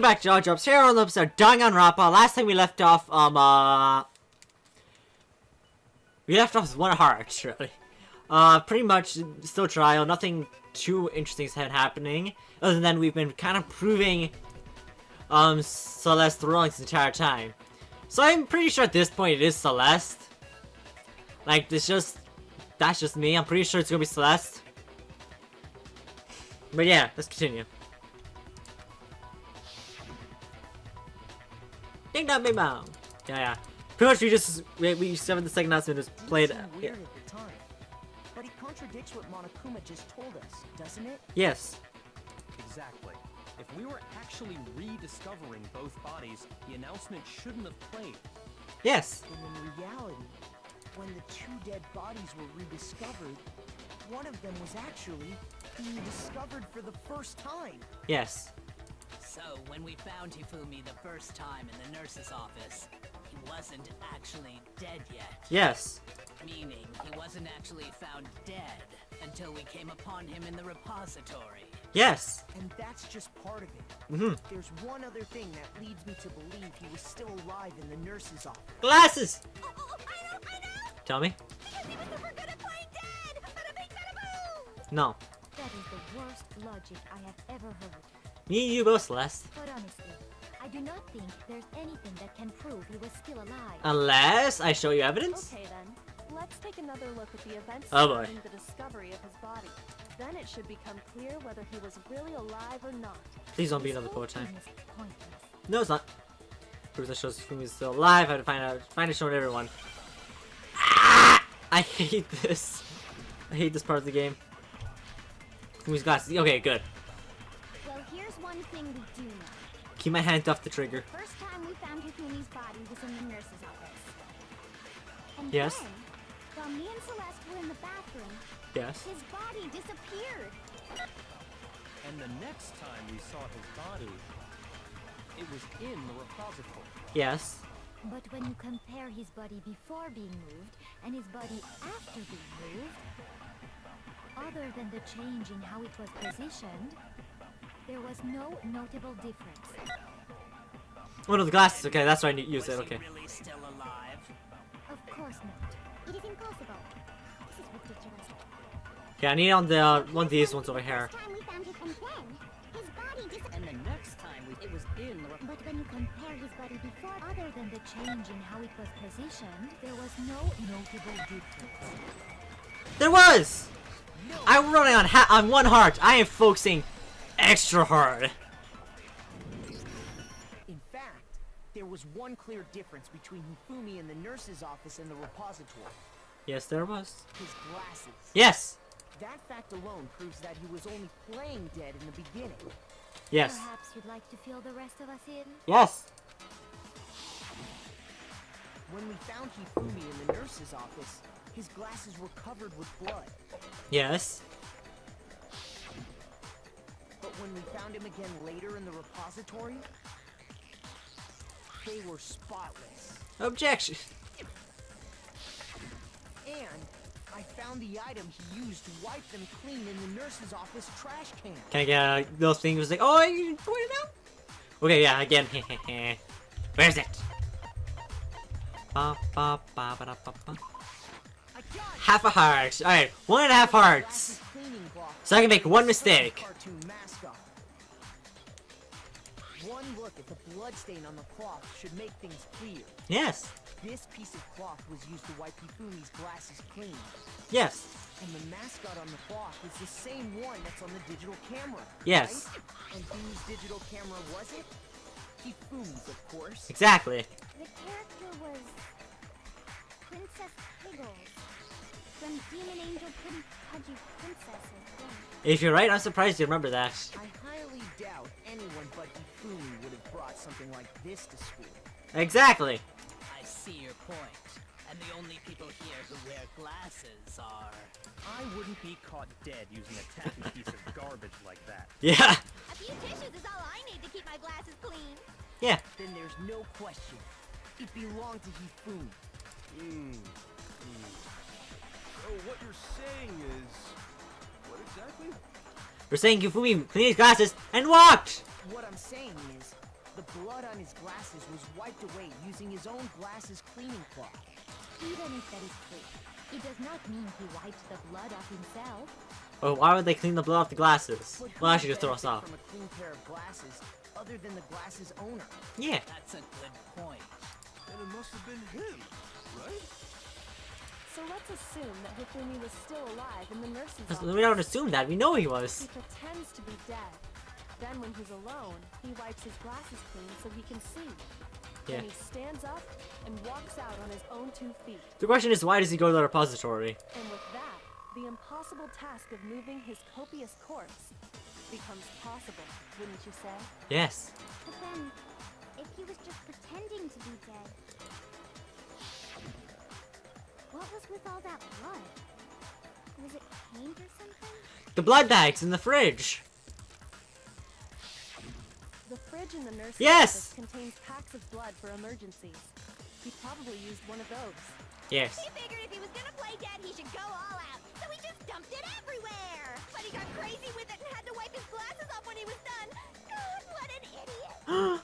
back to Jaw Drops here on the episode Danganronpa. Last time we left off, we left off with one heart, really. Pretty much still trial, nothing too interesting is happening. Other than we've been kind of proving, Celeste wrong this entire time. So I'm pretty sure at this point it is Celeste. Like, that's just me. I'm pretty sure it's gonna be Celeste. But yeah, let's continue. Ding dong, bing bong. Yeah. Pretty much we seven the second announcement just played. Yeah. At the time. But it contradicts what Monokuma just told us, doesn't it? Yes. Exactly. If we were actually rediscovering both bodies, the announcement shouldn't have played. Yes. And in reality, when the two dead bodies were rediscovered, one of them was actually being discovered for the first time. Yes. So, when we found Hifumi the first time in the nurse's office, he wasn't actually dead yet. Yes. Meaning, he wasn't actually found dead until we came upon him in the repository. Yes. And that's just part of it. Mm-hmm. There's one other thing that leads me to believe he was still alive in the nurse's office. Glasses! I know! Tell me. Because he was super good at playing dead! Bada bing, bada boom! No. That is the worst logic I have ever heard. Me and you both, Celeste. But honestly, I do not think there's anything that can prove he was still alive. Unless I show you evidence? Okay then, let's take another look at the events Oh, boy. surrounding the discovery of his body. Then it should become clear whether he was really alive or not. Please don't be This another whole poet time. thing is pointless. No, it's not. Proves that shows Fumi's still alive. I have to find it showing everyone. Ah! I hate this. I hate this part of the game. Fumi's glasses. Okay, good. Well, here's one thing we do know. Keep my hand off the trigger. First time we found Hifumi's body was in the nurse's office. And Yes. then, while me and Celeste were in the bathroom, Yes. his body disappeared. And the next time we saw his body, it was in the repository. Yes. But when you compare his body before being moved and his body after being moved, other than the change in how it was positioned, there was no notable difference. Oh no, the glasses. Okay, that's why I used it. Was Okay. he really still alive? Of course not. It is impossible. This is ridiculous. Okay, I need on the one of these ones over here. First time we found him, and then his body disappeared. And the next time it was in the But when you compare his body before, other than the change in how it was positioned, there was no notable difference. There was. I'm running on one heart. I am focusing extra hard. In fact, there was one clear difference between Hifumi in the nurse's office and the repository. Yes, there was. His glasses. Yes. That fact alone proves that he was only playing dead in the beginning. Yes. Perhaps you'd like to fill the rest of us in? Yes. When we found Hifumi in the nurse's office, his glasses were covered with blood. Yes. But when we found him again later in the repository, they were spotless. Objection. And I found the item he used to wipe them clean in the nurse's office trash can. Can I get those things? Was like, oh, you pointed out. Okay, yeah, again. Where's it? Ba, ba, ba, ba, da, ba, ba. I got it! Half a heart. All right, 1.5 hearts. Glasses cleaning cloth. So I can make one mistake. Cartoon mascot. One look at the bloodstain on the cloth should make things clear. Yes. This piece of cloth was used to wipe Hifumi's glasses clean. Yes. And the mascot on the cloth is the same one that's on the digital camera. Yes. Right? And whose digital camera was it? Hifumi's, of course. Exactly. The character was Princess Piggles from Demon Angel Pretty Pudgy Princess, I think. If you're right, I'm surprised you remember that. I highly doubt anyone but Hifumi would have brought something like this to school. Exactly. I see your point. And the only people here who wear glasses are... I wouldn't be caught dead using a tacky piece of garbage like that. Yeah. A few tissues is all I need to keep my glasses clean. Yeah. Then there's no question. It belonged to Hifumi. So what you're saying is... what exactly? We're saying Yufumi cleaned his glasses and walked. What I'm saying is, The blood on his glasses was wiped away using his own glasses cleaning cloth. Even if that is true, it does not mean he wiped the blood off himself. Oh, why would they clean the blood off the glasses? But who Well, actually, would just throw us benefit off. from a clean pair of glasses other than the glasses owner? Yeah. That's a good point. And it must have been him, right? So let's assume that Hifumi was still alive in the nurse's We office. don't assume that. We know he He was. pretends to be dead. Then when he's alone, he wipes his glasses clean so he can see. Yeah. Then he stands up and walks out on his own 2 feet. The question is, why does he go to the repository? And with that, the impossible task of moving his copious corpse becomes possible, wouldn't you say? Yes. But then, if he was just pretending to be dead, what was with all that blood? Was it paint or something? The blood bags in the fridge. The fridge in the nurse's Yes! office contains packs of blood for emergencies. He probably used one of those. Yes. He figured if he was gonna play dead, he should go all out. So he just dumped it everywhere. But he got crazy with it and had to wipe his glasses off when he was done. God, what an idiot.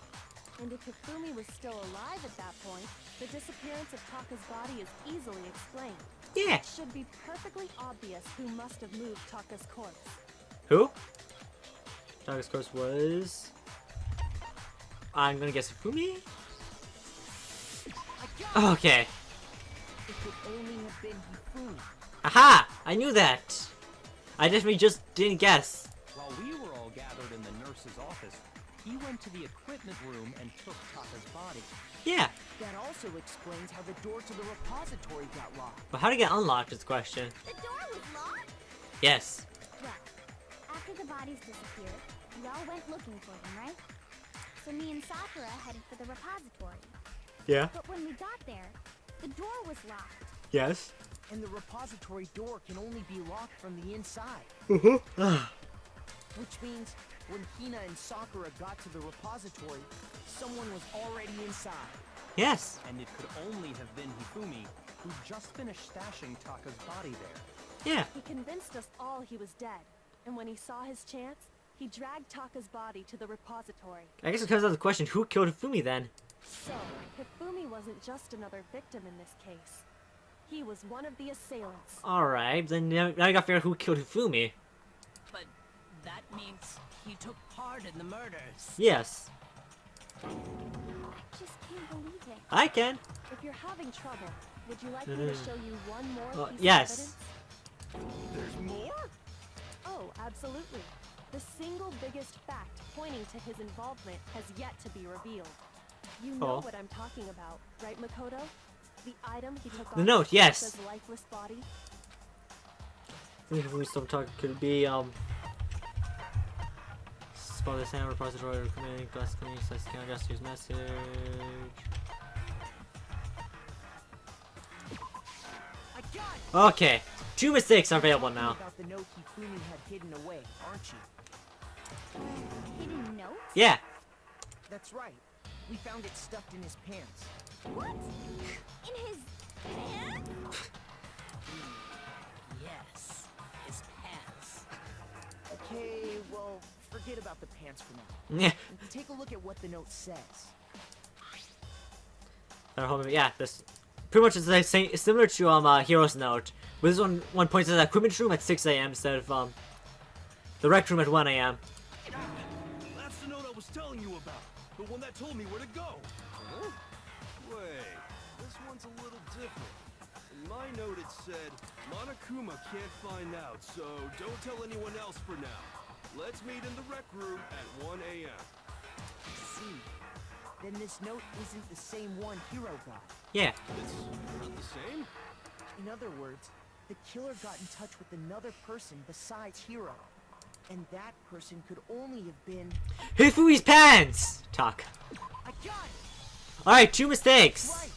And if Hifumi was still alive at that point, the disappearance of Taka's body is easily explained. Yeah. It should be perfectly obvious who must have moved Taka's corpse. Who? Target's corpse was... I'm gonna guess Fumi? Okay. It could only have been Hifumi. Aha! I knew that! I definitely just didn't guess. While we were all gathered in the nurse's office, he went to the equipment room and took Taka's body. Yeah. That also explains how the door to the repository got locked. But how to get unlocked is the question. The door was locked? Yes. Well, after the bodies disappeared, we all went looking for them, right? So me and Sakura headed for the repository. Yeah. But when we got there, the door was locked. Yes. And the repository door can only be locked from the inside. Mm-hmm. Which means when Hina and Sakura got to the repository, someone was already inside. Yes. And it could only have been Hifumi, who just finished stashing Taka's body there. Yeah. He convinced us all he was dead. And when he saw his chance, he dragged Taka's body to the repository. I guess it comes down to the question, who killed Fumi then? So, Hifumi wasn't just another victim in this case. He was one of the assailants. Alright, then now I gotta figure out who killed Fumi. But that means he took part in the murders. Yes. I just can't believe it. I can. If you're having trouble, would you like me to show you one more piece yes. of evidence? There's more? Oh, absolutely. The single biggest fact pointing to his involvement has yet to be revealed. You know Oh. what I'm talking about, right, Makoto? The item he took off The note, yes. his lifeless body. I think if we stop talking, could it be, spot the sound repository, recommending glass cleaning, slash count, just use message. I got it! Okay. 2 mistakes are available Talking now. about the note Hifumi had hidden away, aren't you? Hidden notes? Yeah. That's right. We found it stuffed in his pants. What? In his pants? Yes, his pants. Okay, well, forget about the pants for now. Yeah. Take a look at what the note says. Yeah, this pretty much is the same, similar to Hero's Note. But this one points to the equipment room at 6 a.m. instead of the rec room at 1 a.m. That's the note I was telling you about. The one that told me where to go. Huh? Wait, this one's a little different. In my note it said, Monokuma can't find out, so don't tell anyone else for now. Let's meet in the rec room at 1 a.m. I see. Then this note isn't the same one Hiro got. Yeah. It's not the same? In other words, the killer got in touch with another person besides Hiro. And that person could only have been... Hifumi's pants! Talk. I got it! Alright, 2 mistakes. Right!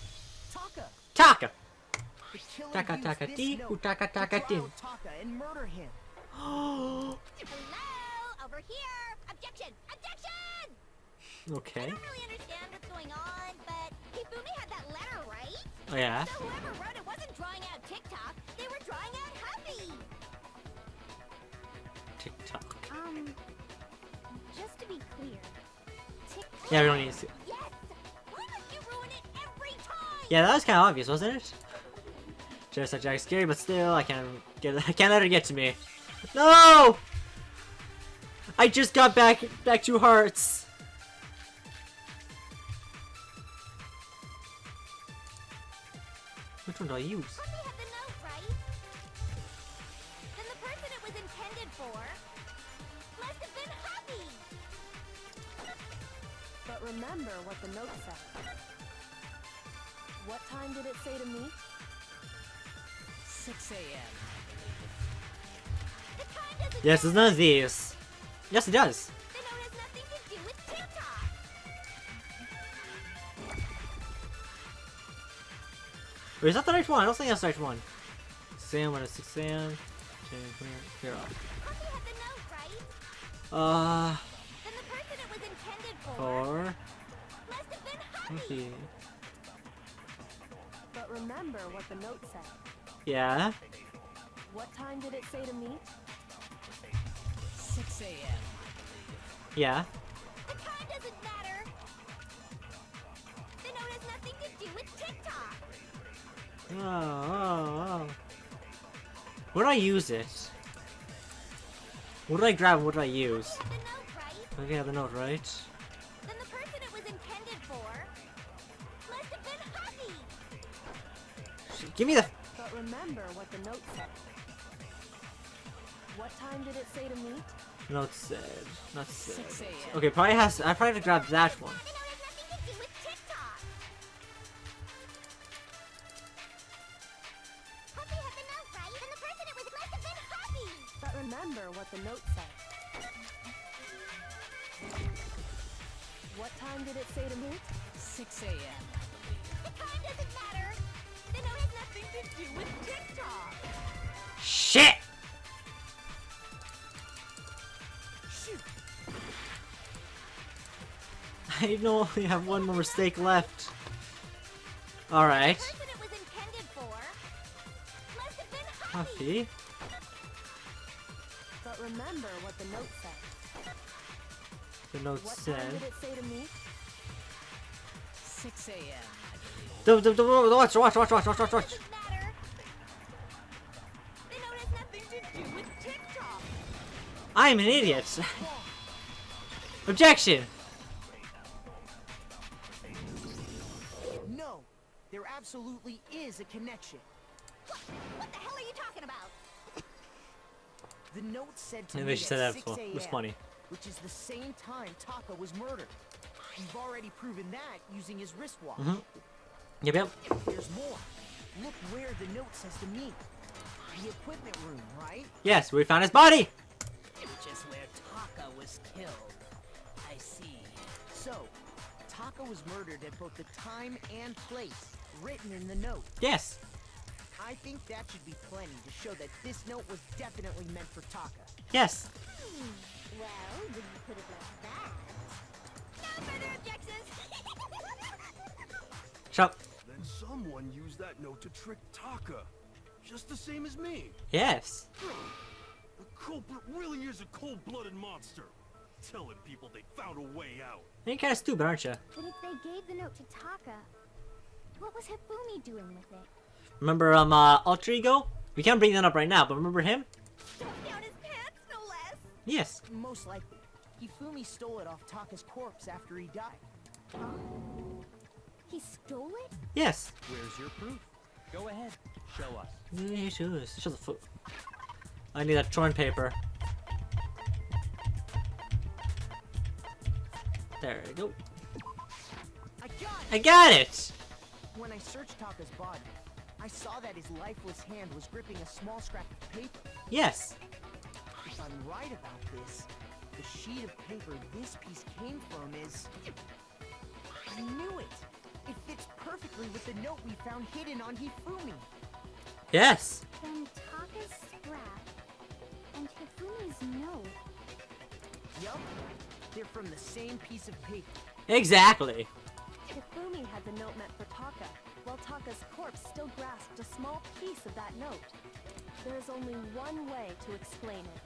Taka! Taka. The killer Taka, used taka, this ti, note taka, taka, to tin. trial Taka and murder him. Hello? Over here! Objection! Objection! I Okay. don't really understand what's going on, but Hifumi had that letter, right? Oh yeah. So whoever wrote it wasn't drawing out TikTok, they were drawing out Huffy! TikTok. Just to be clear, TikTok Yeah, we don't need to. Yes! Why must you ruin it every time? Yeah, that was kind of obvious, wasn't it? Just like Jack's scary, but still, I can't let her get to me. No! I just got back 2 hearts. Which one do I use? Puppy had the note, right? Then the person it was intended for must have been Happy. But remember what the note said. What time did it say to meet? 6 a.m. The time doesn't Yes, there's none of these. Yes, it does. The note has nothing to do with TikTok. Wait, is that the right one? I don't think that's the right one. 6 a.m. when it's 6 a.m. Here. Puppy had the note, right? Then the person it was intended for 4. must have been Happy. Okay. But remember what the note said. Yeah. What time did it say to meet? 6 a.m. Yeah. The time doesn't matter. The note has nothing to do with TikTok. Oh. Where do I use it? What do I grab? What do I use? The note, right? Okay, I have the note, right? Then the person it was intended for must have been Happy. Give me the. But remember what the note said. What time did it say to meet? Note said. Not said. 6 a.m. Okay, probably has. I probably have to grab that one. The note has nothing to do with TikTok. Puppy had the note, right? Then the person it was must have been Happy. But remember what the note said. What time did it say to meet? 6 a.m. The time doesn't matter. The note has nothing to do with TikTok. Shit! I only have one more mistake left. Alright. The person it was intended for must have been Happy. Huffy. But remember what the note said. The note What time said. did it say to meet? 6 a.m. Watch. Doesn't matter. The note has nothing to do with TikTok. I'm an idiot. Objection! No, there absolutely is a connection. What the hell are you talking about? The note said to Maybe meet I should say at that 6 before. It was a.m., funny. which is the same time Taka was murdered. You've already proven that using his wristwatch. Yep. There's more. Look where the note says to meet. The equipment room, right? Yes, we found his body! Which is where Taka was killed. I see. So, Taka was murdered at both the time and place written in the note. Yes. I think that should be plenty to show that this note was definitely meant for Taka. Yes. Well, when you put it like that. No further objections. Shut up. Then someone used that note to trick Taka. Just the same as me. Yes. The culprit really is a cold-blooded monster. Telling people they found a way out. You're kind of stupid, aren't you? But if they gave the note to Taka, what was Hifumi doing with it? Remember, Alter Ego? We can't bring that up right now, but remember him? Stuffed down his pants, no less. Yes. Most likely, Hifumi stole it off Taka's corpse after he died. He stole it? Yes. Where's your proof? Go ahead, show us. Yeah, show the foot. I need that torn paper. There we go. I got it! When I searched Taka's body, I saw that his lifeless hand was gripping a small scrap of paper. Yes. If I'm right about this, the sheet of paper this piece came from is... I knew it! It fits perfectly with the note we found hidden on Hifumi. Yes. Then Taka's scrap and Hifumi's note. Yup, they're from the same piece of paper. Exactly. Hifumi had the note meant for Taka, while Taka's corpse still grasped a small piece of that note. There is only one way to explain it.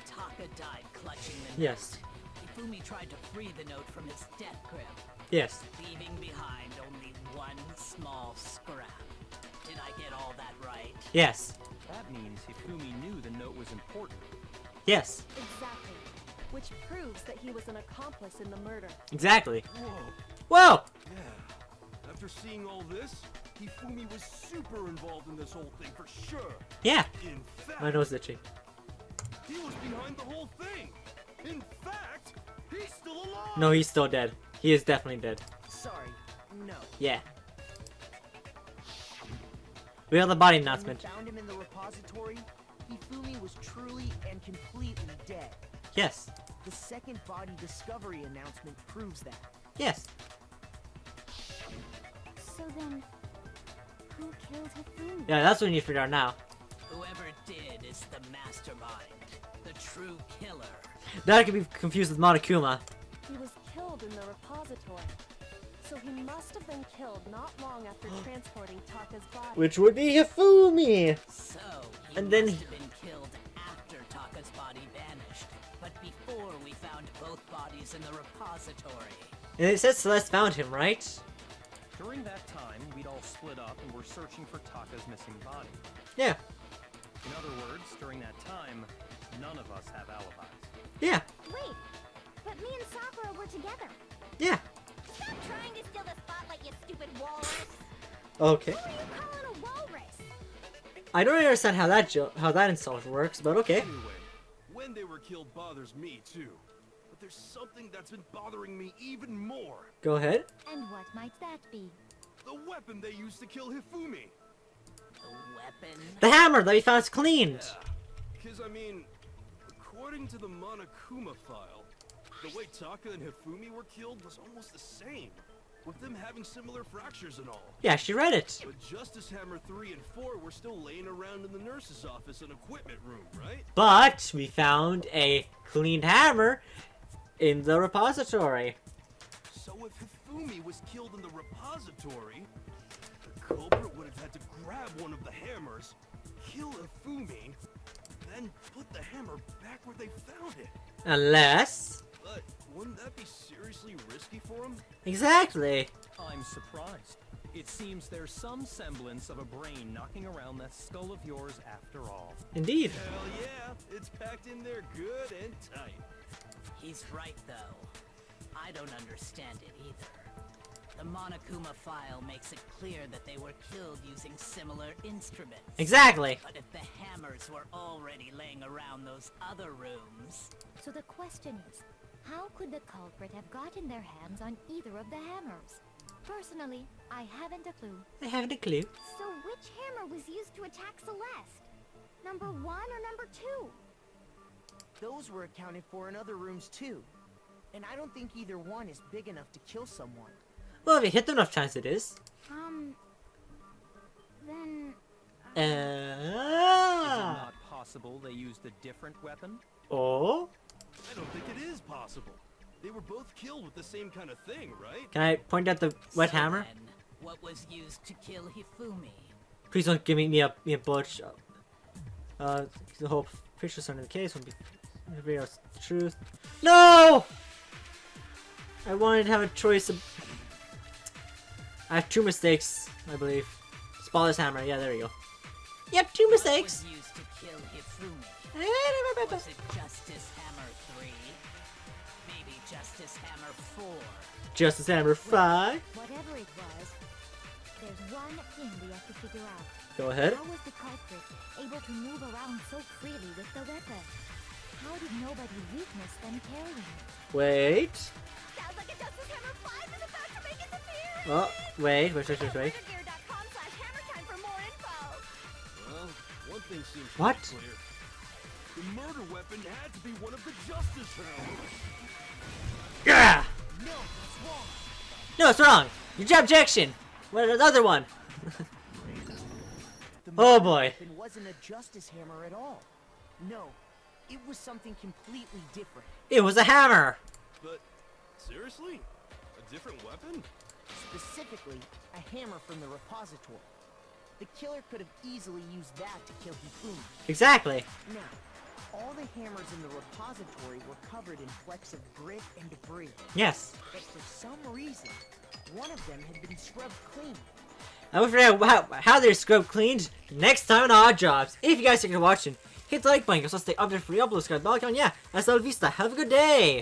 Taka died clutching the note. Yes. Hifumi tried to free the note from his death grip, Yes. leaving behind only one small scrap. Did I get all that right? Yes. That means Hifumi knew the note was important. Yes. Exactly. Which proves that he was an accomplice in the murder. Exactly. Whoa. Whoa! Yeah. After seeing all this, Hifumi was super involved in this whole thing for sure. Yeah. In fact, My nose itchy. he was behind the whole thing. In fact, he's still alive. No, he's still dead. He is definitely dead. Sorry, no. Yeah. We have the body When we announcement. found him in the repository, Hifumi was truly and completely dead. Yes. The second body discovery announcement proves that. Yes. So then, who killed Hifumi? Yeah, that's what we need to figure out now. Whoever did is the mastermind, the true killer. That could be confused with Monokuma. He was killed in the repository. So he must have been killed not long after transporting Taka's body. Which would be Hifumi. So, he And then- must have been killed after Taka's body vanished, but before we found both bodies in the repository. And it says Celeste found him, right? During that time, we'd all split up and were searching for Taka's missing body. Yeah. In other words, during that time, none of us have alibis. Yeah. Wait, but me and Sakura were together. Yeah. Stop trying to steal the spotlight, you stupid walrus. Okay. Who are you calling a walrus? I don't understand how that insult works, but okay. Anyway, when they were killed bothers me too. But there's something that's been bothering me even more. Go ahead. And what might that be? The weapon they used to kill Hifumi. The weapon? The hammer that we found is cleaned. Because, I mean, according to the Monokuma file, the way Taka and Hifumi were killed was almost the same, with them having similar fractures and all. Yeah, she read it. But Justice Hammer 3 and 4 were still laying around in the nurse's office and equipment room, right? But we found a cleaned hammer in the repository. So if Hifumi was killed in the repository, the culprit would have had to grab one of the hammers, kill Hifumi, then put the hammer back where they found it. Unless... But wouldn't that be seriously risky for him? Exactly. I'm surprised. It seems there's some semblance of a brain knocking around that skull of yours after all. Indeed. Hell yeah, it's packed in there good and tight. He's right, though. I don't understand it either. The Monokuma file makes it clear that they were killed using similar instruments. Exactly. But if the hammers were already laying around those other rooms... So the question is, how could the culprit have gotten their hands on either of the hammers? Personally, I haven't a clue. I haven't a clue. So which hammer was used to attack Celeste? Number 1 or number 2? Those were accounted for in other rooms too. And I don't think either one is big enough to kill someone. Well, if you hit them enough times, it is. Then... Is it Ah. not possible they used a different weapon? Oh. I don't think it is possible. They were both killed with the same kind of thing, right? Can I point out the wet So hammer? then, what was used to kill Hifumi? Please don't give me a bullet. The whole picture's under the case won't be reveal the truth. No! I wanted to have a choice of... I have 2 mistakes, I believe. Spotless hammer, yeah, there you go. Yep, 2 mistakes. What was used to kill Hifumi? Was it Justice Hammer 3? Maybe Justice Hammer 4? Justice Hammer 5. Whatever it was, there's one thing we have to figure out. Go ahead. How was the culprit able to move around so freely with the weapon? How did nobody witness them carrying it? Wait. Sounds like a Justice Hammer 5 is about to make its appearance! Oh, wait. Hammertime for more info! Well, one thing seems What? pretty clear. The murder weapon had to be one of the Justice Hammers. Yeah. No, it's wrong. No, it's wrong. Your objection. What another one? The Oh, murder boy. weapon wasn't a Justice Hammer at all. No, it was something completely different. It was a hammer. But, seriously? A different weapon? Specifically, a hammer from the repository. The killer could have easily used that to kill Hifumi. Exactly. Now, all the hammers in the repository were covered in flecks of grit and debris. Yes. But for some reason, one of them had been scrubbed clean. I will figure out how they're scrubbed cleaned next time on Odd Jobs. If you guys are watching, hit the like button so stay updated for the uploads. Guys, yeah, that's all vista. Have a good day.